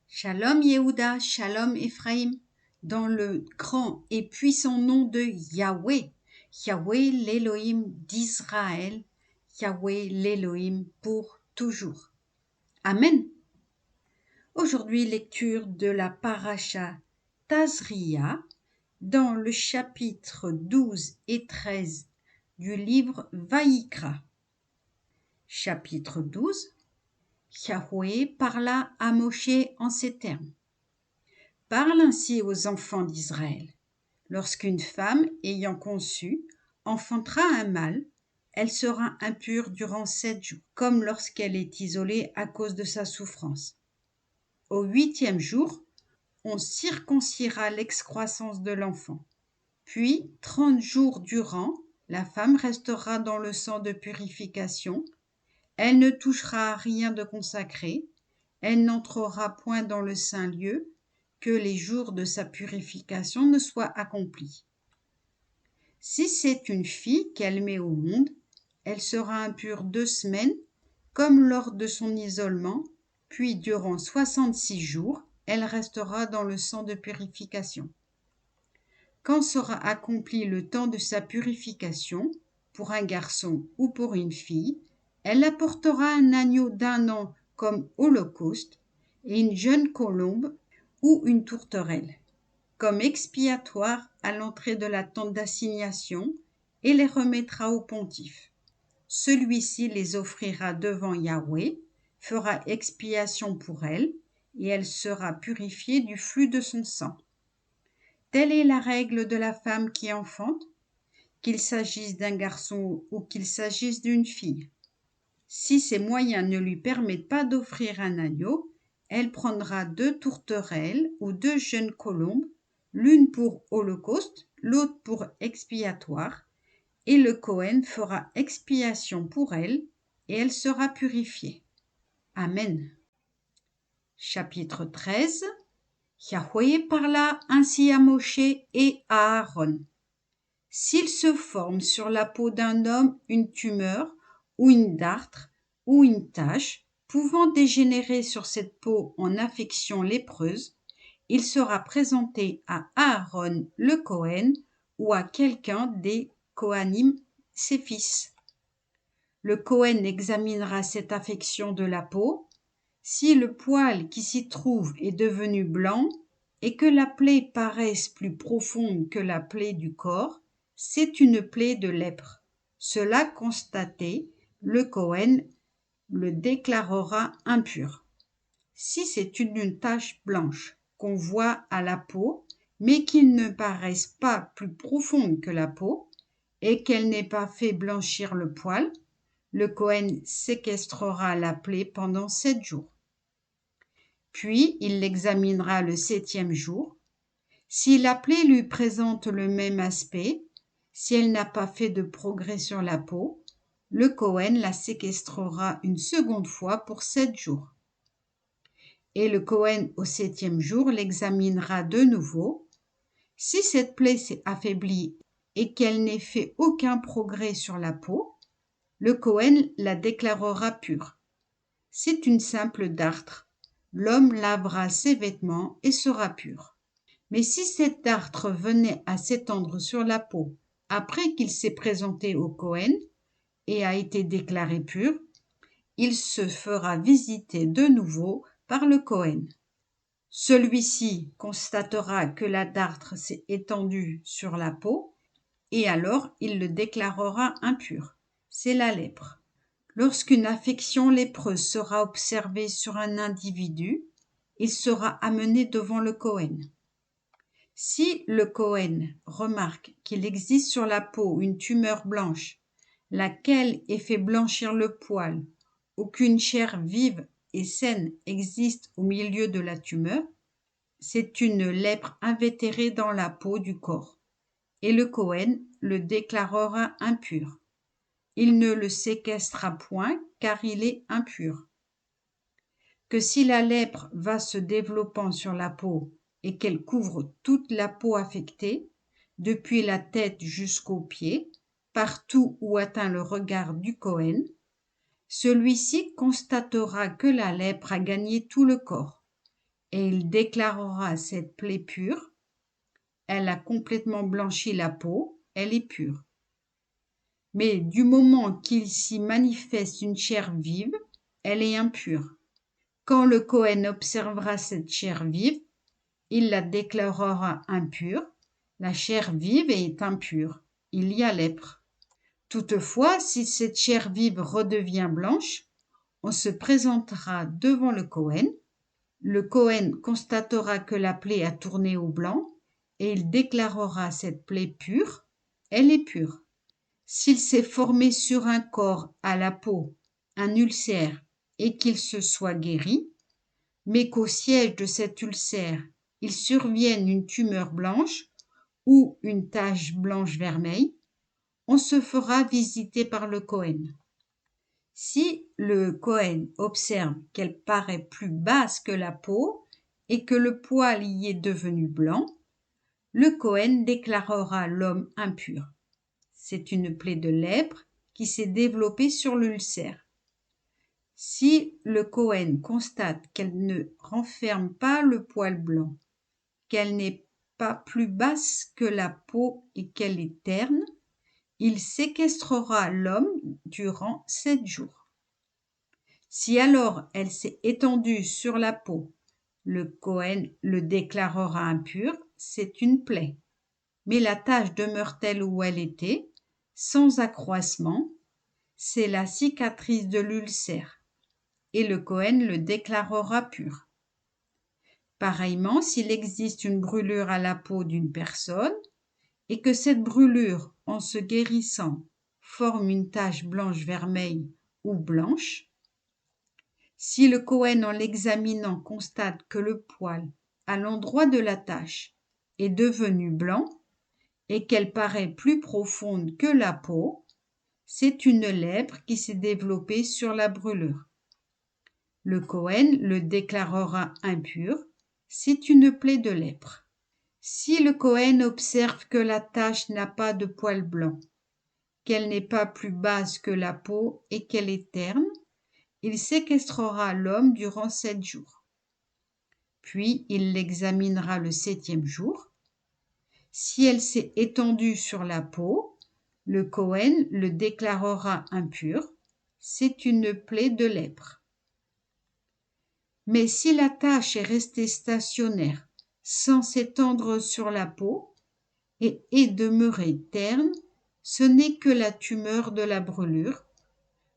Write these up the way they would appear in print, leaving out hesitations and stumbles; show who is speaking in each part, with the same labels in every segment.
Speaker 1: Shalom Yehuda, Shalom Ephraim, dans le grand et puissant nom de Yahweh, Yahweh l'Élohim d'Israël, Yahweh l'Élohim pour toujours. Amen. Aujourd'hui, lecture de la paracha Tazria, dans le chapitre 12 et 13 du livre Vaïkra. Chapitre 12. Yahweh parla à Moshe en ces termes. Parle ainsi aux enfants d'Israël. Lorsqu'une femme ayant conçu enfantera un mâle, elle sera impure durant 7 jours, comme lorsqu'elle est isolée à cause de sa souffrance. Au 8e jour, on circoncira l'excroissance de l'enfant. Puis, 30 jours durant, la femme restera dans le sang de purification. Elle ne touchera à rien de consacré. Elle n'entrera point dans le saint lieu, que les jours de sa purification ne soient accomplis. Si c'est une fille qu'elle met au monde, elle sera impure 2 semaines, comme lors de son isolement, puis durant 66 jours, elle restera dans le sang de purification. Quand sera accompli le temps de sa purification, pour un garçon ou pour une fille, elle apportera un agneau d'1 an comme holocauste et une jeune colombe ou une tourterelle, comme expiatoire à l'entrée de la tente d'assignation, et les remettra au pontife. Celui-ci les offrira devant Yahweh, fera expiation pour elle, et elle sera purifiée du flux de son sang. Telle est la règle de la femme qui enfante, qu'il s'agisse d'un garçon ou qu'il s'agisse d'une fille. Si ses moyens ne lui permettent pas d'offrir un agneau, elle prendra 2 tourterelles ou 2 jeunes colombes, l'une pour holocauste, l'autre pour expiatoire, et le Cohen fera expiation pour elle, et elle sera purifiée. Amen. Chapitre 13. Yahweh parla ainsi à Moshe et à Aaron. S'il se forme sur la peau d'un homme une tumeur ou une dartre ou une tache pouvant dégénérer sur cette peau en affection lépreuse, il sera présenté à Aaron le Cohen ou à quelqu'un des Kohanim, ses fils. Le Cohen examinera cette affection de la peau. Si le poil qui s'y trouve est devenu blanc et que la plaie paraisse plus profonde que la plaie du corps, c'est une plaie de lèpre. Cela constaté, le Cohen le déclarera impur. Si c'est une tache blanche qu'on voit à la peau, mais qui ne paraisse pas plus profonde que la peau, et qu'elle n'ait pas fait blanchir le poil, le Cohen séquestrera la plaie pendant 7 jours. Puis il l'examinera le 7e jour. Si la plaie lui présente le même aspect, si elle n'a pas fait de progrès sur la peau, le Cohen la séquestrera une seconde fois pour 7 jours. Et le Cohen au 7e jour l'examinera de nouveau. Si cette plaie s'est affaiblie et qu'elle n'ait fait aucun progrès sur la peau, le Cohen la déclarera pure. C'est une simple dartre. L'homme lavera ses vêtements et sera pur. Mais si cette dartre venait à s'étendre sur la peau après qu'il s'est présenté au Cohen et a été déclaré pur, il se fera visiter de nouveau par le Cohen. Celui-ci constatera que la dartre s'est étendue sur la peau et alors il le déclarera impur. C'est la lèpre. Lorsqu'une affection lépreuse sera observée sur un individu, il sera amené devant le Cohen. Si le Cohen remarque qu'il existe sur la peau une tumeur blanche, laquelle ait fait blanchir le poil, ou qu'une chair vive et saine existe au milieu de la tumeur, c'est une lèpre invétérée dans la peau du corps, et le Cohen le déclarera impur. Il ne le séquestrera point, car il est impur. Que si la lèpre va se développant sur la peau et qu'elle couvre toute la peau affectée, depuis la tête jusqu'aux pieds, partout où atteint le regard du Cohen, celui-ci constatera que la lèpre a gagné tout le corps, et il déclarera cette plaie pure. Elle a complètement blanchi la peau, elle est pure. Mais du moment qu'il s'y manifeste une chair vive, elle est impure. Quand le Kohen observera cette chair vive, il la déclarera impure. La chair vive est impure. Il y a lèpre. Toutefois, si cette chair vive redevient blanche, on se présentera devant le Kohen. Le Kohen constatera que la plaie a tourné au blanc et il déclarera cette plaie pure. Elle est pure. S'il s'est formé sur un corps à la peau un ulcère et qu'il se soit guéri, mais qu'au siège de cet ulcère il survienne une tumeur blanche ou une tache blanche vermeille, on se fera visiter par le Kohen. Si le Kohen observe qu'elle paraît plus basse que la peau et que le poil y est devenu blanc, le Kohen déclarera l'homme impur. C'est une plaie de lèpre qui s'est développée sur l'ulcère. Si le Kohen constate qu'elle ne renferme pas le poil blanc, qu'elle n'est pas plus basse que la peau et qu'elle est terne, il séquestrera l'homme durant 7 jours. Si alors elle s'est étendue sur la peau, le Kohen le déclarera impur, c'est une plaie. Mais la tache demeure-t-elle où elle était, sans accroissement, c'est la cicatrice de l'ulcère, et le Kohen le déclarera pur. Pareillement, s'il existe une brûlure à la peau d'une personne, et que cette brûlure, en se guérissant, forme une tache blanche vermeille ou blanche, si le Kohen en l'examinant constate que le poil à l'endroit de la tache est devenu blanc et qu'elle paraît plus profonde que la peau, c'est une lèpre qui s'est développée sur la brûlure. Le Kohen le déclarera impur, c'est une plaie de lèpre. Si le Kohen observe que la tache n'a pas de poil blanc, qu'elle n'est pas plus basse que la peau et qu'elle est terne, il séquestrera l'homme durant 7 jours. Puis il l'examinera le 7e jour. Si elle s'est étendue sur la peau, le Kohen le déclarera impur. C'est une plaie de lèpre. Mais si la tache est restée stationnaire, sans s'étendre sur la peau, et est demeurée terne, ce n'est que la tumeur de la brûlure.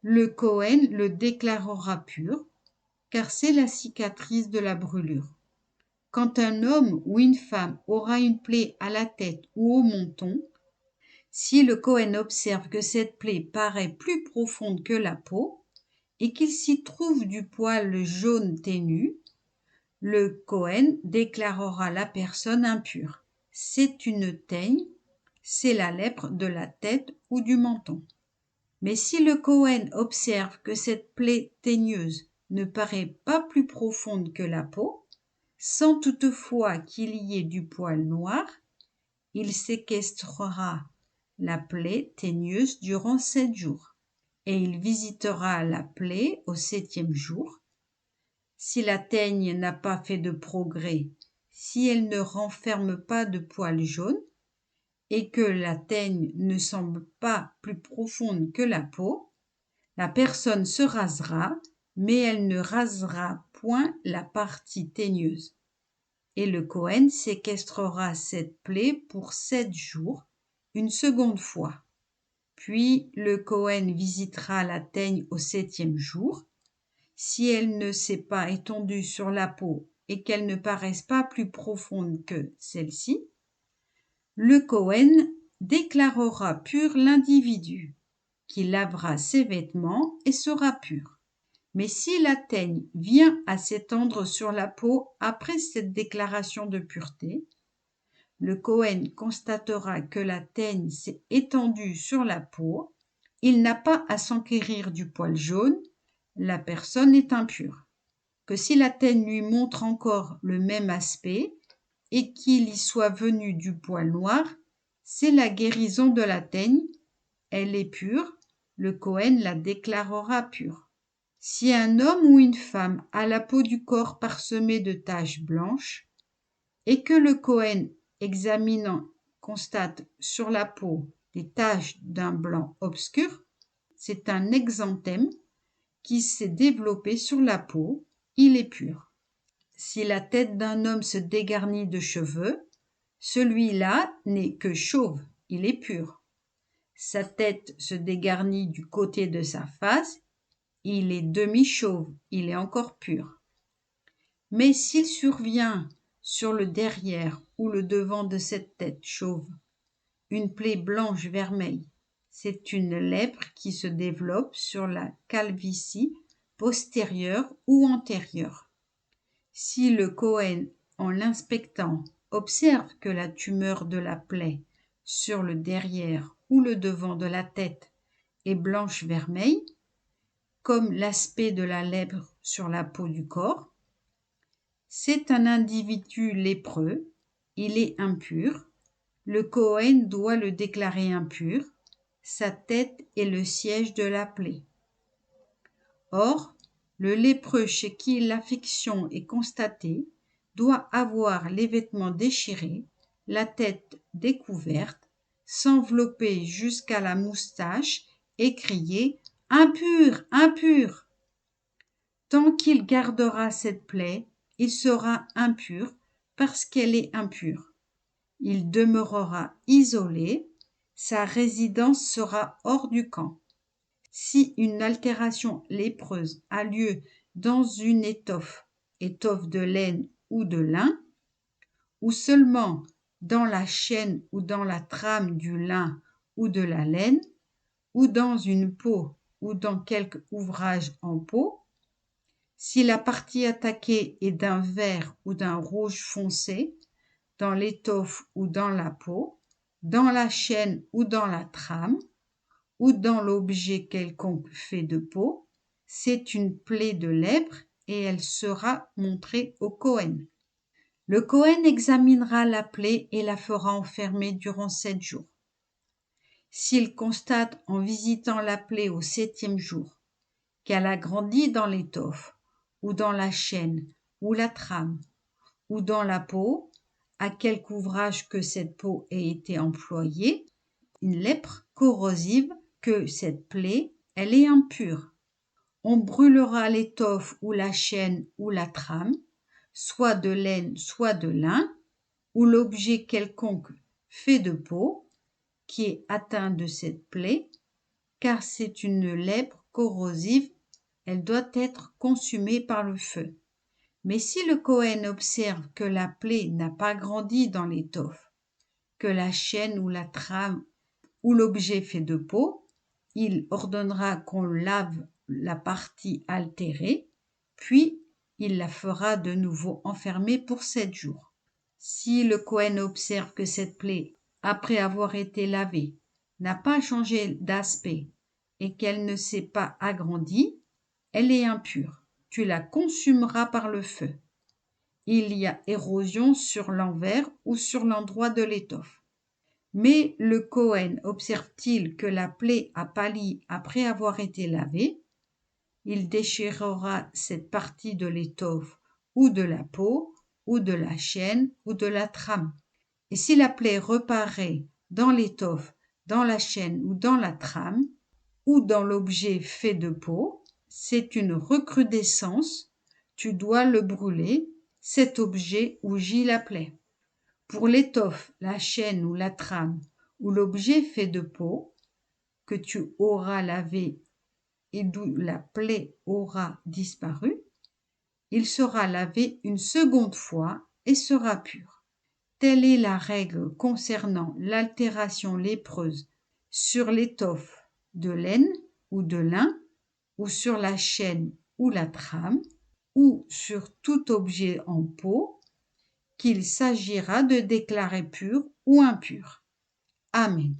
Speaker 1: Le Kohen le déclarera pur, car c'est la cicatrice de la brûlure. Quand un homme ou une femme aura une plaie à la tête ou au menton, si le Kohen observe que cette plaie paraît plus profonde que la peau et qu'il s'y trouve du poil jaune ténu, le Kohen déclarera la personne impure. C'est une teigne, c'est la lèpre de la tête ou du menton. Mais si le Kohen observe que cette plaie teigneuse ne paraît pas plus profonde que la peau, sans toutefois qu'il y ait du poil noir, il séquestrera la plaie teigneuse durant 7 jours, et il visitera la plaie au 7e jour. Si la teigne n'a pas fait de progrès, si elle ne renferme pas de poils jaunes, et que la teigne ne semble pas plus profonde que la peau, la personne se rasera, mais elle ne rasera point la partie teigneuse. Et le Kohen séquestrera cette plaie pour 7 jours, une seconde fois. Puis le Kohen visitera la teigne au 7e jour. Si elle ne s'est pas étendue sur la peau et qu'elle ne paraisse pas plus profonde que celle-ci, le Kohen déclarera pur l'individu, qui lavera ses vêtements et sera pur. Mais si la teigne vient à s'étendre sur la peau après cette déclaration de pureté, le Kohen constatera que la teigne s'est étendue sur la peau, il n'a pas à s'enquérir du poil jaune, la personne est impure. Que si la teigne lui montre encore le même aspect et qu'il y soit venu du poil noir, c'est la guérison de la teigne, elle est pure, le Kohen la déclarera pure. Si un homme ou une femme a la peau du corps parsemée de taches blanches et que le Cohen examinant constate sur la peau des taches d'un blanc obscur, c'est un exanthème qui s'est développé sur la peau, il est pur. Si la tête d'un homme se dégarnit de cheveux, celui-là n'est que chauve, il est pur. Sa tête se dégarnit du côté de sa face, il est demi-chauve, il est encore pur. Mais s'il survient sur le derrière ou le devant de cette tête chauve une plaie blanche vermeille, c'est une lèpre qui se développe sur la calvitie postérieure ou antérieure. Si le Cohen, en l'inspectant, observe que la tumeur de la plaie sur le derrière ou le devant de la tête est blanche-vermeille, comme l'aspect de la lèpre sur la peau du corps, c'est un individu lépreux, il est impur, le Cohen doit le déclarer impur, sa tête est le siège de la plaie. Or, le lépreux chez qui l'affection est constatée doit avoir les vêtements déchirés, la tête découverte, s'envelopper jusqu'à la moustache et crier « Impur, impur !» Tant qu'il gardera cette plaie, il sera impur parce qu'elle est impure. Il demeurera isolé, sa résidence sera hors du camp. Si une altération lépreuse a lieu dans une étoffe de laine ou de lin, ou seulement dans la chaîne ou dans la trame du lin ou de la laine, ou dans une peau ou dans quelque ouvrage en peau, si la partie attaquée est d'un vert ou d'un rouge foncé, dans l'étoffe ou dans la peau, dans la chaîne ou dans la trame, ou dans l'objet quelconque fait de peau, c'est une plaie de lèpre et elle sera montrée au Cohen. Le Cohen examinera la plaie et la fera enfermer durant 7 jours. S'il constate en visitant la plaie au 7e jour qu'elle a grandi dans l'étoffe, ou dans la chaîne, ou la trame, ou dans la peau, à quelque ouvrage que cette peau ait été employée, une lèpre corrosive, que cette plaie, elle est impure. On brûlera l'étoffe ou la chaîne ou la trame, soit de laine, soit de lin, ou l'objet quelconque fait de peau, qui est atteint de cette plaie, car c'est une lèpre corrosive, elle doit être consumée par le feu. Mais si le Cohen observe que la plaie n'a pas grandi dans l'étoffe, que la chaîne ou la trame ou l'objet fait de peau, il ordonnera qu'on lave la partie altérée, puis il la fera de nouveau enfermer pour 7 jours. Si le Cohen observe que cette plaie, après avoir été lavée, n'a pas changé d'aspect et qu'elle ne s'est pas agrandie, elle est impure. Tu la consumeras par le feu. Il y a érosion sur l'envers ou sur l'endroit de l'étoffe. Mais le Cohen observe-t-il que la plaie a pâli après avoir été lavée, il déchirera cette partie de l'étoffe ou de la peau ou de la chaîne ou de la trame. Et si la plaie reparaît dans l'étoffe, dans la chaîne ou dans la trame, ou dans l'objet fait de peau, c'est une recrudescence, tu dois le brûler, cet objet où gît la plaie. Pour l'étoffe, la chaîne ou la trame, ou l'objet fait de peau, que tu auras lavé et d'où la plaie aura disparu, il sera lavé une seconde fois et sera pur. Telle est la règle concernant l'altération lépreuse sur l'étoffe de laine ou de lin, ou sur la chaîne ou la trame, ou sur tout objet en peau, qu'il s'agira de déclarer pur ou impur. Amen.